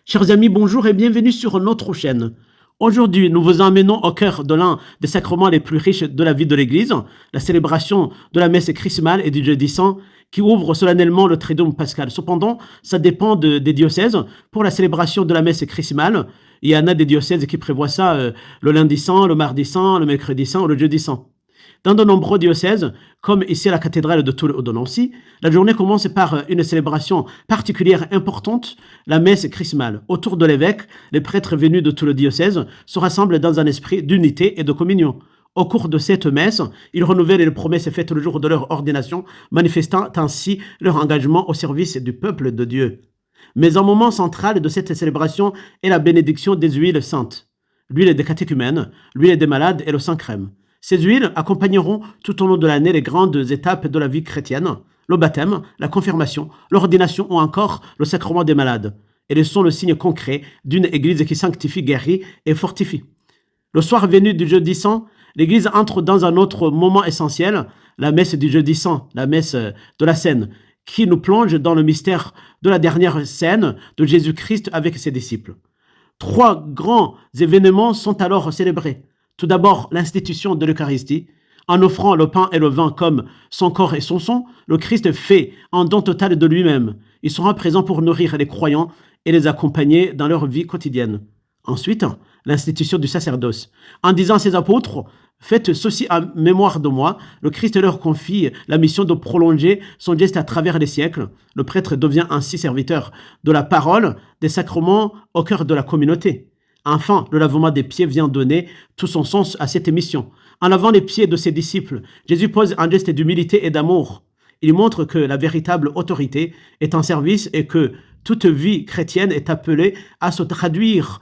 Chers amis, bonjour et bienvenue sur notre chaîne. Aujourd'hui, nous vous emmenons au cœur de l'un des sacrements les plus riches de la vie de l'Église, la célébration de la messe chrismale et du jeudi saint, qui ouvre solennellement le Triduum pascal. Cependant, ça dépend des diocèses. Pour la célébration de la messe chrismale, il y en a des diocèses qui prévoient ça le lundi saint, le mardi saint, le mercredi saint ou le jeudi saint. Dans de nombreux diocèses, comme ici à la cathédrale de Toul ou de Nancy, la journée commence par une célébration particulière importante, la messe chrismale. Autour de l'évêque, les prêtres venus de tout le diocèse se rassemblent dans un esprit d'unité et de communion. Au cours de cette messe, ils renouvellent les promesses faites le jour de leur ordination, manifestant ainsi leur engagement au service du peuple de Dieu. Mais un moment central de cette célébration est la bénédiction des huiles saintes, l'huile des catéchumènes, l'huile des malades et le sang crème. Ces huiles accompagneront tout au long de l'année les grandes étapes de la vie chrétienne, le baptême, la confirmation, l'ordination ou encore le sacrement des malades. Elles sont le signe concret d'une église qui sanctifie, guérit et fortifie. Le soir venu du jeudi saint, l'église entre dans un autre moment essentiel, la messe du jeudi saint, la messe de la Seine, qui nous plonge dans le mystère de la dernière scène de Jésus-Christ avec ses disciples. Trois grands événements sont alors célébrés. Tout d'abord, l'institution de l'Eucharistie. En offrant le pain et le vin comme son corps et son sang, le Christ fait un don total de lui-même. Il sera présent pour nourrir les croyants et les accompagner dans leur vie quotidienne. Ensuite, l'institution du sacerdoce. En disant à ses apôtres, « Faites ceci en mémoire de moi », le Christ leur confie la mission de prolonger son geste à travers les siècles. Le prêtre devient ainsi serviteur de la parole, des sacrements au cœur de la communauté. Enfin, le lavement des pieds vient donner tout son sens à cette mission. En lavant les pieds de ses disciples, Jésus pose un geste d'humilité et d'amour. Il montre que la véritable autorité est en service et que toute vie chrétienne est appelée à se traduire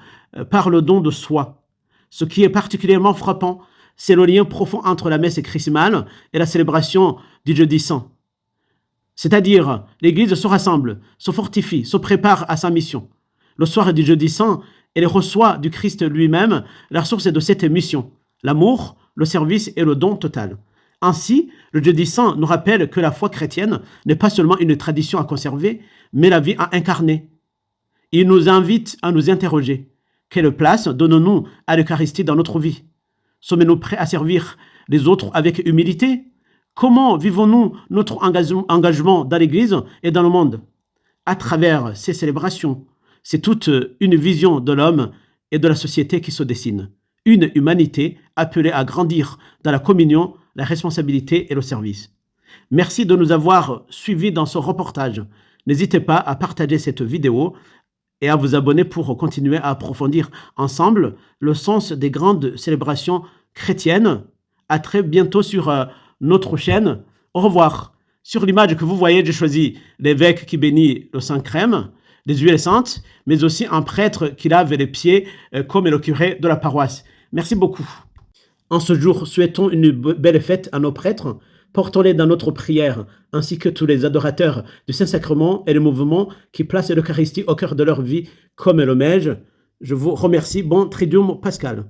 par le don de soi. Ce qui est particulièrement frappant, c'est le lien profond entre la messe chrismale et la célébration du jeudi saint. C'est-à-dire, l'Église se rassemble, se fortifie, se prépare à sa mission. Le soir du jeudi saint, elle reçoit du Christ lui-même la source de cette mission, l'amour, le service et le don total. Ainsi, le jeudi saint nous rappelle que la foi chrétienne n'est pas seulement une tradition à conserver, mais la vie à incarner. Il nous invite à nous interroger. Quelle place donnons-nous à l'Eucharistie dans notre vie? Sommes-nous prêts à servir les autres avec humilité? Comment vivons-nous notre engagement dans l'Église et dans le monde? À travers ces célébrations, c'est toute une vision de l'homme et de la société qui se dessine. Une humanité appelée à grandir dans la communion, la responsabilité et le service. Merci de nous avoir suivis dans ce reportage. N'hésitez pas à partager cette vidéo et à vous abonner pour continuer à approfondir ensemble le sens des grandes célébrations chrétiennes. À très bientôt sur notre chaîne. Au revoir. Sur l'image que vous voyez, j'ai choisi l'évêque qui bénit le sang crème, des huiles saintes, mais aussi un prêtre qui lave les pieds comme le curé de la paroisse. Merci beaucoup. En ce jour, souhaitons une belle fête à nos prêtres. Portons-les dans notre prière, ainsi que tous les adorateurs du Saint-Sacrement et le mouvement qui placent l'Eucharistie au cœur de leur vie comme le Mège. Je vous remercie. Bon Triduum pascal.